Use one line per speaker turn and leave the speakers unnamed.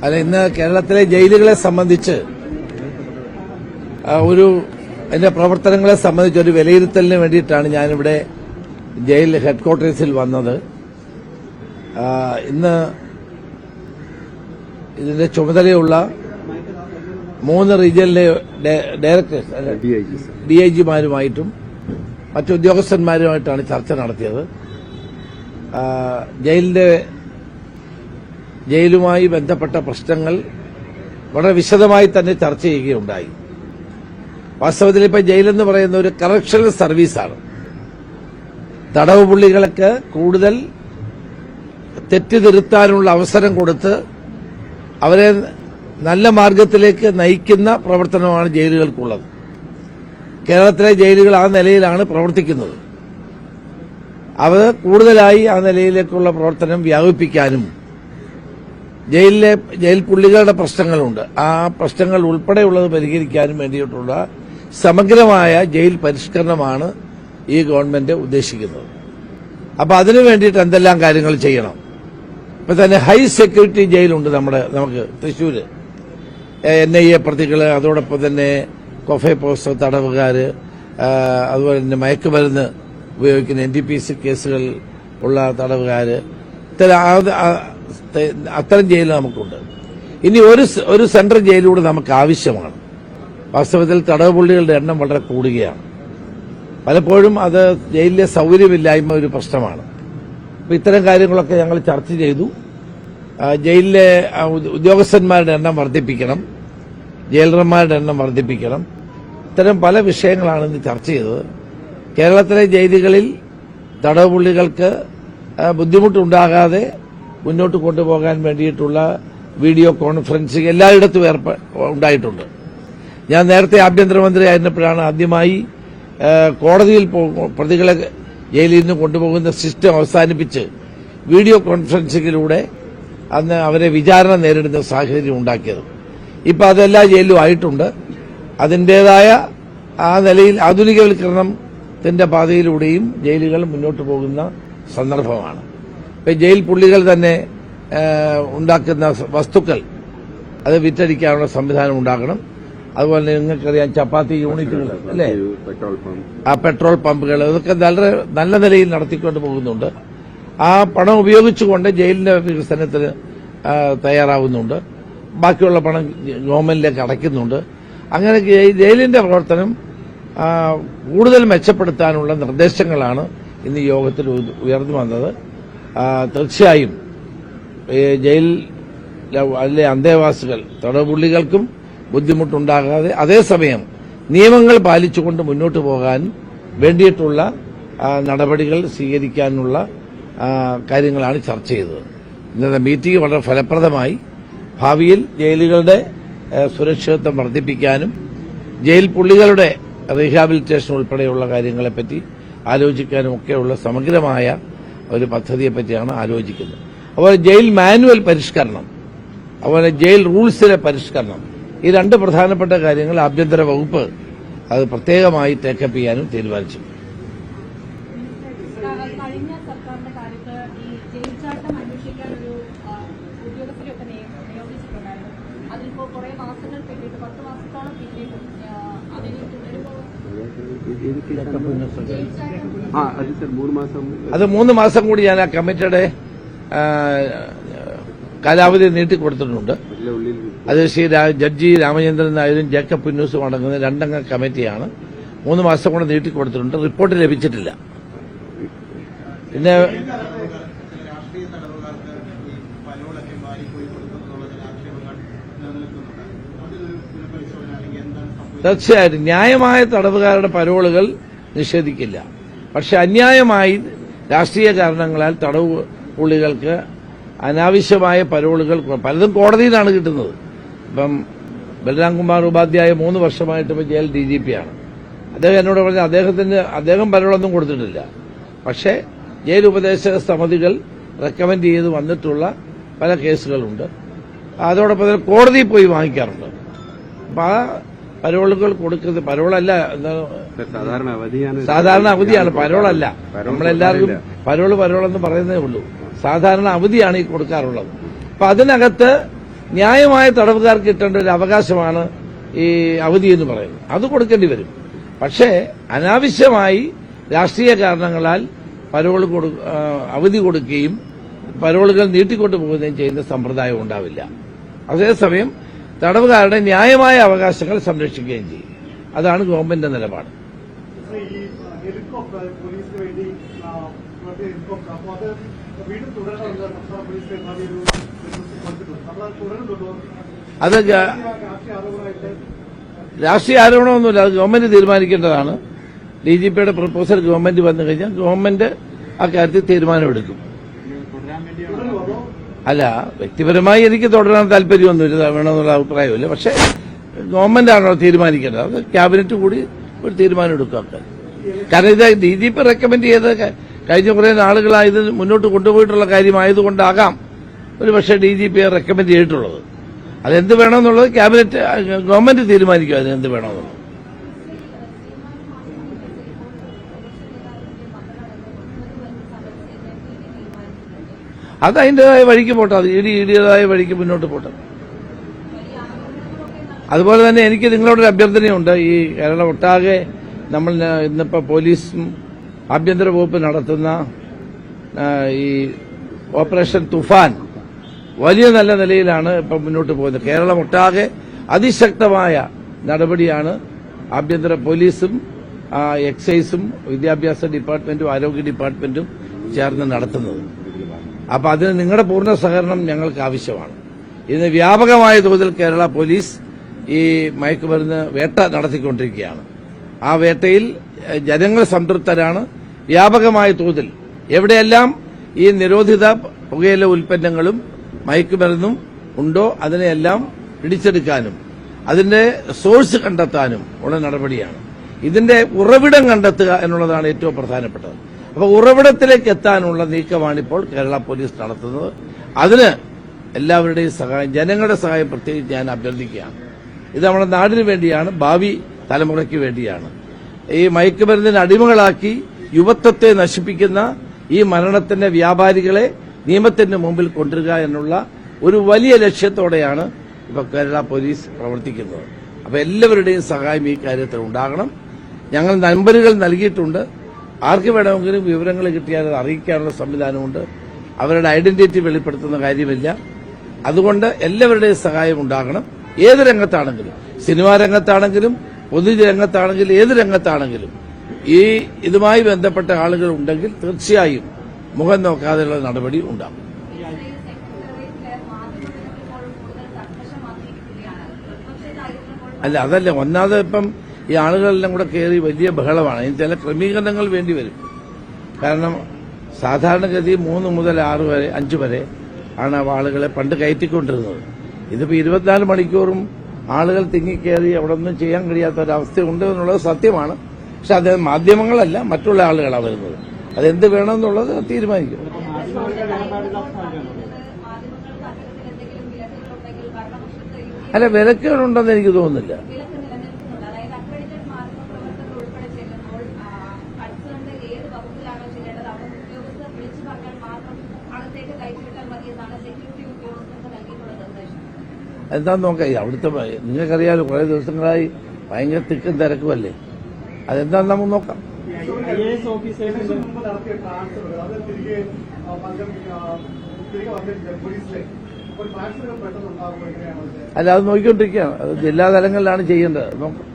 അല്ല, ഇന്ന് കേരളത്തിലെ ജയിലുകളെ സംബന്ധിച്ച് അതിന്റെ പ്രവർത്തനങ്ങളെ സംബന്ധിച്ച് ഒരു വിലയിരുത്തലിന് വേണ്ടിയിട്ടാണ് ഞാനിവിടെ ജയിൽ ഹെഡ്ക്വാർട്ടേഴ്സിൽ വന്നത്. ഇന്ന് ഇതിന്റെ ചുമതലയുള്ള 3 റീജിയനിലെ ഡയറക്ടേഴ്സ് ഡിഐജിമാരുമായിട്ടും മറ്റു ഉദ്യോഗസ്ഥന്മാരുമായിട്ടാണ് ചർച്ച നടത്തിയത്. ജയിലുമായി ബന്ധപ്പെട്ട പ്രശ്നങ്ങൾ വളരെ വിശദമായി തന്നെ ചർച്ച ചെയ്യുകയുണ്ടായി. വാസ്തവത്തിൽ ഇപ്പോൾ ജയിലെന്ന് പറയുന്ന ഒരു കറക്ഷണൽ സർവീസാണ്. തടവ് പുള്ളികൾക്ക് കൂടുതൽ തെറ്റ് തിരുത്താനുള്ള അവസരം കൊടുത്ത് അവരെ നല്ല മാർഗത്തിലേക്ക് നയിക്കുന്ന പ്രവർത്തനമാണ് ജയിലുകൾക്കുള്ളത്. കേരളത്തിലെ ജയിലുകൾ ആ നിലയിലാണ് പ്രവർത്തിക്കുന്നത്. അത് കൂടുതലായി ആ നിലയിലേക്കുള്ള പ്രവർത്തനം വ്യാപിപ്പിക്കാനും ജയിൽ പുള്ളികളുടെ പ്രശ്നങ്ങളുണ്ട്, ആ പ്രശ്നങ്ങൾ ഉൾപ്പെടെയുള്ളത് പരിഹരിക്കാനും വേണ്ടിയിട്ടുള്ള സമഗ്രമായ ജയിൽ പരിഷ്കരണമാണ് ഈ ഗവൺമെന്റ് ഉദ്ദേശിക്കുന്നത്. അപ്പൊ അതിനു വേണ്ടിയിട്ട് എന്തെല്ലാം കാര്യങ്ങൾ ചെയ്യണം? ഇപ്പൊ തന്നെ ഹൈ സെക്യൂരിറ്റി ജയിലുണ്ട് നമുക്ക് തൃശ്ശൂര്. NIA പ്രതികള്, അതോടൊപ്പം തന്നെ കൊഫെ പോസ്റ്റ് തടവുകാര്, അതുപോലെ തന്നെ മയക്കുമരുന്ന് ഉപയോഗിക്കുന്ന NDPC കേസുകൾ ഉള്ള തടവുകാര്, അത്തരം ജയിൽ നമുക്കുണ്ട്. ഇനി ഒരു സെൻട്രൽ ജയിലൂടെ നമുക്ക് ആവശ്യമാണ്. വാസ്തവത്തിൽ തടവ് പുള്ളികളുടെ എണ്ണം വളരെ കൂടുകയാണ്. പലപ്പോഴും അത് ജയിലിലെ സൌകര്യമില്ലായ്മ ഒരു പ്രശ്നമാണ്. അപ്പൊ ഇത്തരം കാര്യങ്ങളൊക്കെ ഞങ്ങൾ ചർച്ച ചെയ്തു. ജയിലിലെ ഉദ്യോഗസ്ഥന്മാരുടെ എണ്ണം വർദ്ധിപ്പിക്കണം, ജയിലർമാരുടെ എണ്ണം വർദ്ധിപ്പിക്കണം. ഇത്തരം പല വിഷയങ്ങളാണ് ഇന്ന് ചർച്ച ചെയ്തത്. കേരളത്തിലെ ജയിലുകളിൽ തടവ് പുള്ളികൾക്ക് ബുദ്ധിമുട്ടുണ്ടാകാതെ മുന്നോട്ട് കൊണ്ടുപോകാൻ വേണ്ടിയിട്ടുള്ള വീഡിയോ കോൺഫറൻസിംഗ് എല്ലായിടത്തും ഉണ്ടായിട്ടുണ്ട്. ഞാൻ നേരത്തെ ആഭ്യന്തരമന്ത്രി ആയിരുന്നപ്പോഴാണ് ആദ്യമായി കോടതിയിൽ പ്രതികളെ ജയിലിൽ നിന്ന് കൊണ്ടുപോകുന്ന സിസ്റ്റം അവസാനിപ്പിച്ച് വീഡിയോ കോൺഫറൻസിംഗിലൂടെ അന്ന് അവരെ വിചാരണ നേരിടുന്ന സാഹചര്യം ഉണ്ടാക്കിയത്. ഇപ്പൊ അതെല്ലാ ജയിലിലും ആയിട്ടുണ്ട്. അതിന്റേതായ ആ നിലയിൽ ആധുനികവൽക്കരണത്തിന്റെ പാതയിലൂടെയും ജയിലുകൾ മുന്നോട്ട് പോകുന്ന സന്ദർഭമാണ്. ഇപ്പൊ ജയിൽ പുള്ളികൾ തന്നെ ഉണ്ടാക്കുന്ന വസ്തുക്കൾ അത് വിറ്റഴിക്കാനുള്ള സംവിധാനം ഉണ്ടാക്കണം. അതുപോലെ നിങ്ങൾക്കറിയാം ചപ്പാത്തി യൂണിറ്റുകൾ അല്ലേ, ആ പെട്രോൾ പമ്പുകൾ, ഇതൊക്കെ നല്ല നിലയിൽ നടത്തിക്കൊണ്ട് പോകുന്നുണ്ട്. ആ പണം ഉപയോഗിച്ചുകൊണ്ട് ജയിലിന്റെ വികസനത്തിന് തയ്യാറാവുന്നുണ്ട്. ബാക്കിയുള്ള പണം ഗവൺമെന്റിലേക്ക് അടയ്ക്കുന്നുണ്ട്. അങ്ങനെ ജയിലിന്റെ പ്രവർത്തനം കൂടുതൽ മെച്ചപ്പെടുത്താനുള്ള നിർദ്ദേശങ്ങളാണ് ഇന്ന് യോഗത്തിൽ ഉയർന്നു വന്നത്. തീർച്ചയായും ജയിലിലെ അന്തേവാസികൾ തടവുപുള്ളികൾക്കും ബുദ്ധിമുട്ടുണ്ടാകാതെ അതേസമയം നിയമങ്ങൾ പാലിച്ചുകൊണ്ട് മുന്നോട്ട് പോകാൻ വേണ്ടിയിട്ടുള്ള നടപടികൾ സ്വീകരിക്കാനുള്ള കാര്യങ്ങളാണ് ചർച്ച ചെയ്തത്. ഇന്നത്തെ മീറ്റിംഗ് വളരെ ഫലപ്രദമായി. ഭാവിയിൽ ജയിലുകളുടെ സുരക്ഷിതത്വം വർദ്ധിപ്പിക്കാനും ജയിൽ പുള്ളികളുടെ റീഹാബിലിറ്റേഷൻ ഉൾപ്പെടെയുള്ള കാര്യങ്ങളെപ്പറ്റി ആലോചിക്കാനും ഒക്കെയുള്ള സമഗ്രമായ ഒരു പദ്ധതിയെപ്പറ്റിയാണ് ആലോചിക്കുന്നത്. അതുപോലെ ജയിൽ മാനുവൽ പരിഷ്കരണം, അതുപോലെ ജയിൽ റൂൾസിലെ പരിഷ്കരണം, ഈ 2 പ്രധാനപ്പെട്ട കാര്യങ്ങൾ ആഭ്യന്തര വകുപ്പ് അത് പ്രത്യേകമായി ടേക്കപ്പ് ചെയ്യാനും തീരുമാനിച്ചു. അത് 3 മാസം കൂടി ഞാൻ ആ കമ്മിറ്റിയുടെ കാലാവധി നീട്ടിക്കൊടുത്തിട്ടുണ്ട്. അത് ജഡ്ജി രാമചന്ദ്രൻ നായരും ജേക്കബ് പുന്നൂസും അടങ്ങുന്ന 2 അംഗ കമ്മിറ്റിയാണ്. 3 മാസം കൂടെ നീട്ടിക്കൊടുത്തിട്ടുണ്ട്. റിപ്പോർട്ട് ലഭിച്ചിട്ടില്ല. പിന്നെ തീർച്ചയായിട്ടും ന്യായമായ തടവുകാരുടെ പരോളുകൾ നിഷേധിക്കില്ല. പക്ഷെ അന്യായമായി രാഷ്ട്രീയ കാരണങ്ങളാൽ തടവ് പുള്ളികൾക്ക് അനാവശ്യമായ പരോളുകൾ പലതും കോടതിയിൽ നിന്നാണ് കിട്ടുന്നത്. ഇപ്പം ബൽറാം കുമാർ ഉപാധ്യായ 3 വർഷമായിട്ട് ഇപ്പം ജയിൽ DGP ആണ്. അദ്ദേഹം എന്നോട് പറഞ്ഞ അദ്ദേഹം പരോളൊന്നും കൊടുത്തിട്ടില്ല. പക്ഷേ ജയിൽ ഉപദേശക സമിതികൾ റെക്കമെൻഡ് ചെയ്ത് വന്നിട്ടുള്ള പല കേസുകളുണ്ട്. അതോടൊപ്പം തന്നെ കോടതിയിൽ പോയി വാങ്ങിക്കാറുണ്ട്. അപ്പൊ ആ പരോളുകൾ കൊടുക്കുന്നത് പരോളല്ല, സാധാരണ അവധിയാണ്, പരോളല്ല. നമ്മളെല്ലാവർക്കും പരോളെന്ന് പറയുന്നതേ ഉള്ളൂ. സാധാരണ അവധിയാണ് ഈ കൊടുക്കാറുള്ളത്. അപ്പൊ അതിനകത്ത് ന്യായമായ തടവുകാർക്ക് കിട്ടേണ്ട ഒരു അവകാശമാണ് ഈ അവധി എന്ന് പറയുന്നത്. അത് കൊടുക്കേണ്ടി വരും. പക്ഷേ അനാവശ്യമായി രാഷ്ട്രീയ കാരണങ്ങളാൽ അവധി കൊടുക്കുകയും പരോളുകൾ നീട്ടിക്കൊണ്ടു പോകുകയും ചെയ്യുന്ന സമ്പ്രദായം ഉണ്ടാവില്ല. അതേസമയം തടവുകാരുടെ ന്യായമായ അവകാശങ്ങൾ സംരക്ഷിക്കുകയും ചെയ്യും. അതാണ് ഗവൺമെന്റിന്റെ നിലപാട്. അത് രാഷ്ട്രീയ ആരോപണമൊന്നുമില്ല. അത് ഗവൺമെന്റ് തീരുമാനിക്കേണ്ടതാണ്. ഡിജിപിയുടെ പ്രപ്പോസൽ ഗവൺമെന്റ് വന്നു കഴിഞ്ഞാൽ ഗവൺമെന്റ് അക്കാര്യത്തിൽ തീരുമാനമെടുക്കും. അല്ല, വ്യക്തിപരമായി എനിക്ക് തുടരാൻ താല്പര്യമൊന്നുമില്ല, വേണമെന്നുള്ള അഭിപ്രായമില്ല. പക്ഷേ ഗവൺമെന്റാണോ തീരുമാനിക്കേണ്ടത്? അത് ക്യാബിനറ്റ് കൂടി ഒരു തീരുമാനം എടുക്കുക. കാരണം ഇത് ഡിജിപി റെക്കമെൻഡ് ചെയ്ത് കഴിഞ്ഞ കുറേ നാളുകളായി ഇത് മുന്നോട്ട് കൊണ്ടുപോയിട്ടുള്ള കാര്യമായതുകൊണ്ടാകാം ഒരു പക്ഷേ ഡിജിപിയെ റെക്കമെൻഡ് ചെയ്തിട്ടുള്ളത്. അതെന്ത് വേണമെന്നുള്ളത് ക്യാബിനറ്റ് ഗവൺമെന്റ് തീരുമാനിക്കും. അതിനെന്ത് വേണമെന്നുള്ളത് അത് അതിൻ്റെതായ വഴിക്ക് പോട്ടെ. അത് ഇടിയതായ വഴിക്ക് മുന്നോട്ട് പോട്ടെ. അതുപോലെ തന്നെ എനിക്ക് നിങ്ങളോടൊരു അഭ്യർത്ഥനയുണ്ട്. ഈ കേരളം ഒട്ടാകെ നമ്മൾ ഇന്നിപ്പോൾ പോലീസും ആഭ്യന്തര വകുപ്പ് നടത്തുന്ന ഈ ഓപ്പറേഷൻ തുഫാൻ വലിയ നല്ല നിലയിലാണ് ഇപ്പം മുന്നോട്ട് പോകുന്നത്. കേരളം ഒട്ടാകെ അതിശക്തമായ നടപടിയാണ് ആഭ്യന്തര പോലീസും എക്സൈസും വിദ്യാഭ്യാസ ഡിപ്പാർട്ട്മെന്റും ആരോഗ്യ ഡിപ്പാർട്ട്മെന്റും ചേർന്ന് നടത്തുന്നത്. അപ്പൊ അതിന് നിങ്ങളുടെ പൂർണ്ണ സഹകരണം ഞങ്ങൾക്ക് ആവശ്യമാണ്. ഇന്ന് വ്യാപകമായ തോതിൽ കേരള പോലീസ് ഈ മയക്കുമരുന്ന് വേട്ട നടത്തിക്കൊണ്ടിരിക്കുകയാണ്. ആ വേട്ടയിൽ ജനങ്ങൾ സംതൃപ്തരാണ്. വ്യാപകമായ തോതിൽ എവിടെയെല്ലാം ഈ നിരോധിത പുകയില ഉൽപ്പന്നങ്ങളും മയക്കുമരുന്നും ഉണ്ടോ അതിനെയെല്ലാം പിടിച്ചെടുക്കാനും അതിന്റെ സോഴ്സ് കണ്ടെത്താനും ഉള്ള നടപടിയാണ്. ഇതിന്റെ ഉറവിടം കണ്ടെത്തുക എന്നുള്ളതാണ് ഏറ്റവും പ്രധാനപ്പെട്ടത്. അപ്പോൾ ഉറവിടത്തിലേക്ക് എത്താനുള്ള നീക്കമാണിപ്പോൾ കേരള പോലീസ് നടത്തുന്നത്. അതിന് എല്ലാവരുടെയും സഹായം, ജനങ്ങളുടെ സഹായം പ്രത്യേകിച്ച് ഞാൻ അഭ്യർത്ഥിക്കുകയാണ്. ഇത് നമ്മുടെ നാടിന് വേണ്ടിയാണ്, ഭാവി തലമുറയ്ക്ക് വേണ്ടിയാണ്. ഈ മയക്കുമരുന്നിന് അടിമകളാക്കി യുവത്വത്തെ നശിപ്പിക്കുന്ന ഈ മരണത്തിന്റെ വ്യാപാരികളെ നിയമത്തിന്റെ മുമ്പിൽ കൊണ്ടുവരിക എന്നുള്ള ഒരു വലിയ ലക്ഷ്യത്തോടെയാണ് ഇപ്പോൾ കേരള പോലീസ് പ്രവർത്തിക്കുന്നത്. അപ്പോൾ എല്ലാവരുടെയും സഹായം ഈ കാര്യത്തിൽ ഉണ്ടാകണം. ഞങ്ങൾ നമ്പറുകൾ നൽകിയിട്ടുണ്ട്. ആർക്ക് വേണമെങ്കിലും വിവരങ്ങൾ കിട്ടിയാൽ അത് അറിയിക്കാനുള്ള സംവിധാനമുണ്ട്. അവരുടെ ഐഡന്റിറ്റി വെളിപ്പെടുത്തുന്ന കാര്യമില്ല. അതുകൊണ്ട് എല്ലാവരുടെയും സഹായം ഉണ്ടാകണം. ഏത് രംഗത്താണെങ്കിലും, സിനിമാ രംഗത്താണെങ്കിലും പൊതുരംഗത്താണെങ്കിലും ഏത് രംഗത്താണെങ്കിലും ഈ ഇതുമായി ബന്ധപ്പെട്ട ആളുകൾ ഉണ്ടെങ്കിൽ തീർച്ചയായും മുഖം നോക്കാതെയുള്ള നടപടി ഉണ്ടാകും. അല്ല, അതല്ല. ഒന്നാമത് ഇപ്പം ഈ ആളുകളെല്ലാം കൂടെ കയറി വലിയ ബഹളമാണ്. ഇതിന് ചില ക്രമീകരണങ്ങൾ വേണ്ടി വരും. കാരണം സാധാരണഗതി 3 മുതൽ 6 വരെ 5 വരെ ആണ് ആളുകളെ പണ്ട് കയറ്റിക്കൊണ്ടിരുന്നത്. ഇതിപ്പോൾ 24 മണിക്കൂറും ആളുകൾ തിങ്ങിക്കയറി അവിടെ ഒന്നും ചെയ്യാൻ കഴിയാത്ത ഒരവസ്ഥയുണ്ട് എന്നുള്ളത് സത്യമാണ്. പക്ഷെ അത് മാധ്യമങ്ങളല്ല, മറ്റുള്ള ആളുകളാണ് വരുന്നത്. അതെന്ത് വേണമെന്നുള്ളത് തീരുമാനിക്കും. അല്ല, വിലക്കുകളുണ്ടെന്ന് എനിക്ക് തോന്നുന്നില്ല. എന്താന്ന് നോക്കാം. അവിടുത്തെ നിങ്ങൾക്കറിയാലോ, കുറെ ദിവസങ്ങളായി ഭയങ്കര തിക്കും തിരക്കുമല്ലേ. അതെന്താന്ന് നമുക്ക് നോക്കാം. അല്ല, അത് നോക്കിക്കൊണ്ടിരിക്കുകയാണ്. അത് ജില്ലാതലങ്ങളിലാണ് ചെയ്യേണ്ടത്. നോക്കാം.